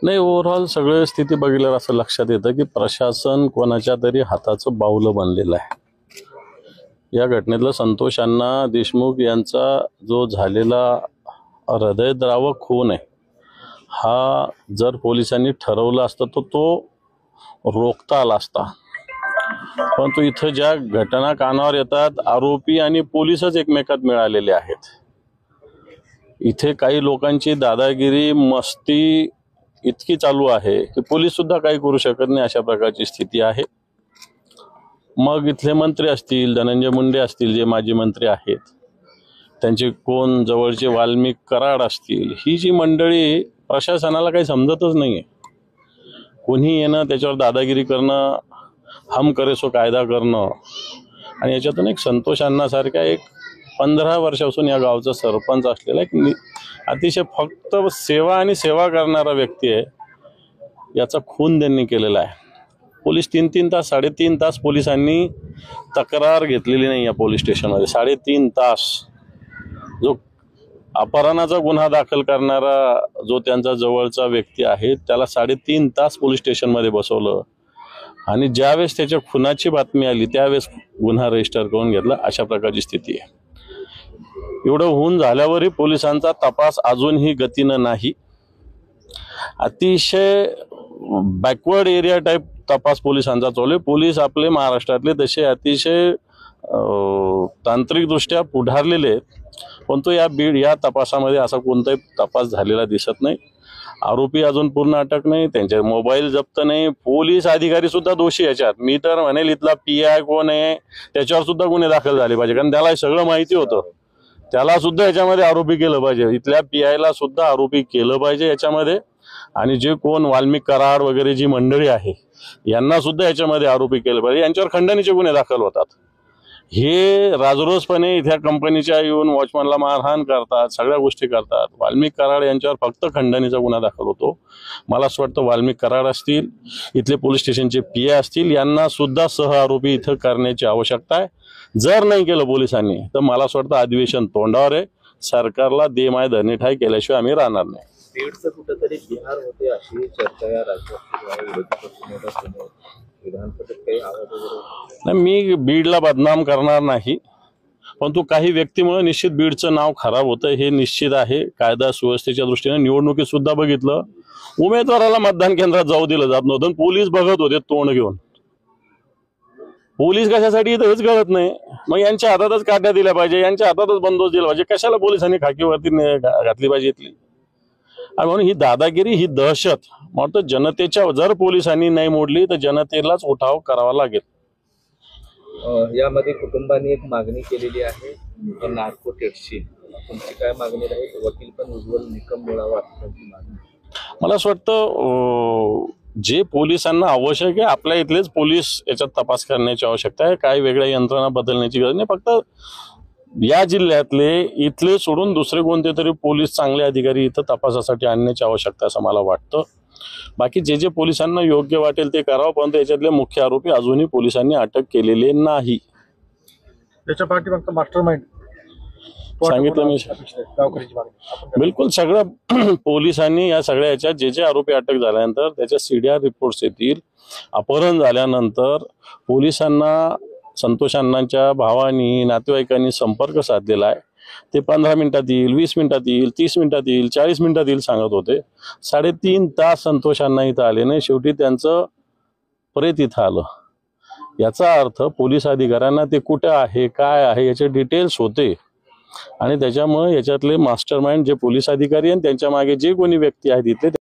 नाही, ओव्हरऑल सगळं स्थिती बघितल्यावर असं लक्षात येतं की प्रशासन कोणाच्या तरी हाताचं बाहुलं बनलेलं आहे। या घटनेतलं संतोष अण्णा देशमुख यांचा जो झालेला हृदयद्रावक खून आहे, हा जर पोलिसांनी ठरवलं असतं तर तो रोखता आला असता। परंतु इथं ज्या घटना कानावर येतात, आरोपी आणि पोलीसच एकमेकात मिळालेले आहेत। इथे काही लोकांची दादागिरी मस्ती इतकी चालू आहे की पोलीस सुद्धा काही करू शकत नाही, अशा प्रकारची स्थिती आहे। मग इथले मंत्री असतील, धनंजय मुंडे असतील जे माजी मंत्री आहेत, त्यांचे कोण जवळचे वाल्मिक कराड असतील, ही जी मंडळी प्रशासनाला काही समजतच नाहीये। कोणी येणं, त्याच्यावर दादागिरी करणं, हम करे सो कायदा करणं, आणि याच्यातून एक संतोष अण्णासारखा एक 15 वर्षापासून या गावचा सरपंच असलेला एक अतिशय फक्त सेवा आणि सेवा करणारा व्यक्ती आहे, याचा खून त्यांनी केलेला आहे। पोलीस 3-3 तास 3.5 तास पोलिसांनी तक्रार घेतलेली नाही या पोलीस स्टेशनमध्ये। 3.5 तास जो अपहरणाचा गुन्हा दाखल करणारा जो त्यांचा जवळचा व्यक्ती आहे, त्याला 3.5 तास पोलीस स्टेशनमध्ये बसवलं, आणि ज्यावेळेस त्याच्या खुनाची बातमी आली त्यावेळेस गुन्हा रजिस्टर करून घेतला। अशा प्रकारची स्थिती आहे। एवढं होऊन झाल्यावरही पोलिसांचा तपास अजूनही गतीनं नाही। अतिशय बॅकवर्ड एरिया टाइप तपास पोलिसांचा चालू आहे। पोलीस आपले महाराष्ट्रातले तसे अतिशय तांत्रिकदृष्ट्या पुढारलेले आहेत, परंतु या तपासामध्ये असा कोणताही तपास झालेला दिसत नाही। आरोपी अजून पूर्ण अटक नाही, त्यांचे मोबाईल जप्त नाही, पोलीस अधिकारी सुद्धा दोषी याच्यात। मी तर म्हणेल इथला PI कोण आहे त्याच्यावर सुद्धा गुन्हे दाखल झाले पाहिजे, कारण त्याला सगळं माहिती होतं, त्याला सुद्धा याच्यामध्ये आरोपी केलं पाहिजे। इथल्या PI ला सुद्धा आरोपी केलं पाहिजे याच्यामध्ये, आणि जे कोण वाल्मिक कराड वगैरे जी मंडळी आहे यांना सुद्धा याच्यामध्ये आरोपी केलं पाहिजे। यांच्यावर खंडणीचे गुन्हे दाखल होतात। हे राजरोसपणे इथल्या कंपनीच्या येऊन वॉचमनला मारहाण करतात, सगळ्या गोष्टी करतात। वाल्मिक कराड यांच्यावर फक्त खंडणीचा गुन्हा दाखल होतो। मला असं वाटतं वाल्मिक कराड असतील, इथले पोलीस स्टेशनचे PI असतील, यांना सुद्धा सह आरोपी इथं करण्याची आवश्यकता आहे। जर नाही केलं पोलिसांनी तर मला असं वाटतं अधिवेशन तोंडावर आहे। सरकारला दे माय धरणी ठाई केल्याशिवाय आम्ही राहणार नाही। बीडचं कुठेतरी बिहार होते अशी चर्चा या राज्यात काही आवाज वगैरे नाही, मी बीडला बदनाम करणार नाही, परंतु काही व्यक्तीमुळे निश्चित बीडचं नाव खराब होतं हे निश्चित आहे। कायदा सुव्यवस्थेच्या दृष्टीने निवडणुकीत सुद्धा बघितलं, उमेदवाराला मतदान केंद्रात जाऊ दिलं जात नव्हतं, पोलीस बघत होते तोंड घेऊन। पोलीस कशासाठी इथं हेच कळत नाही। मग यांच्या हातातच काट्या दिल्या पाहिजे, यांच्या हातातच बंदोबस्त दिला पाहिजे, कशाला पोलिसांनी खाकीवरती घातली पाहिजे इथली। आणि म्हणून ही दादागिरी, ही दहशत म्हणतो जनतेच्या, जर पोलिसांनी नाही मोडली तर जनतेलाच उठाव करावा लागेल। यामध्ये कुटुंबांनी एक मागणी केलेली आहे नार्को टेस्टची, तुमची काय मागणी राहील? वकील पण उज्ज्वल निकम मिळावा अशी मागणी। मला असं वाटतं जे पोलिसांना आवश्यक आहे, आपल्या इथलेच पोलीस याच्यात तपास करण्याची आवश्यकता आहे। काही वेगळ्या यंत्रणा बदलण्याची गरज नाही। फक्त या जिल्ह्यातले इथले सोडून दुसरे कोणते तरी पोलीस चांगले अधिकारी इथं तपासासाठी आणण्याची आवश्यकता असं मला वाटतं। बाकी जे पोलिसांना योग्य वाटेल ते करावं, परंतु याच्यातले मुख्य आरोपी अजूनही पोलिसांनी अटक केलेले नाही। त्याच्या पाठीमागचं मास्टरमाइंड सांगितलं मी, बिलकुल सगळं पोलिसांनी या सगळ्या याच्यात जे आरोपी अटक झाल्यानंतर त्याच्या CDR रिपोर्ट्स येतील। अपहरण झाल्यानंतर पोलिसांना संतोष अण्णांच्या भावानी, नातेवाईकांनी संपर्क साधलेला आहे। ते 15 मिनिटात येईल, 20 मिनिटात येईल, 30 मिनिटात येईल, 40 मिनिटात येईल सांगत होते। 3.5 तास संतोष अण्णा इथं आले नाही, शेवटी त्यांचं प्रेत इथं आलं। याचा अर्थ पोलीस अधिकाऱ्यांना ते कुठे आहे, काय आहे याचे डिटेल्स होते, आणि त्याच्यामुळे याच्यातले मास्टरमाइंड जे पोलीस अधिकारी आणि त्यांच्या मागे जे कोणी व्यक्ती आहेत इथले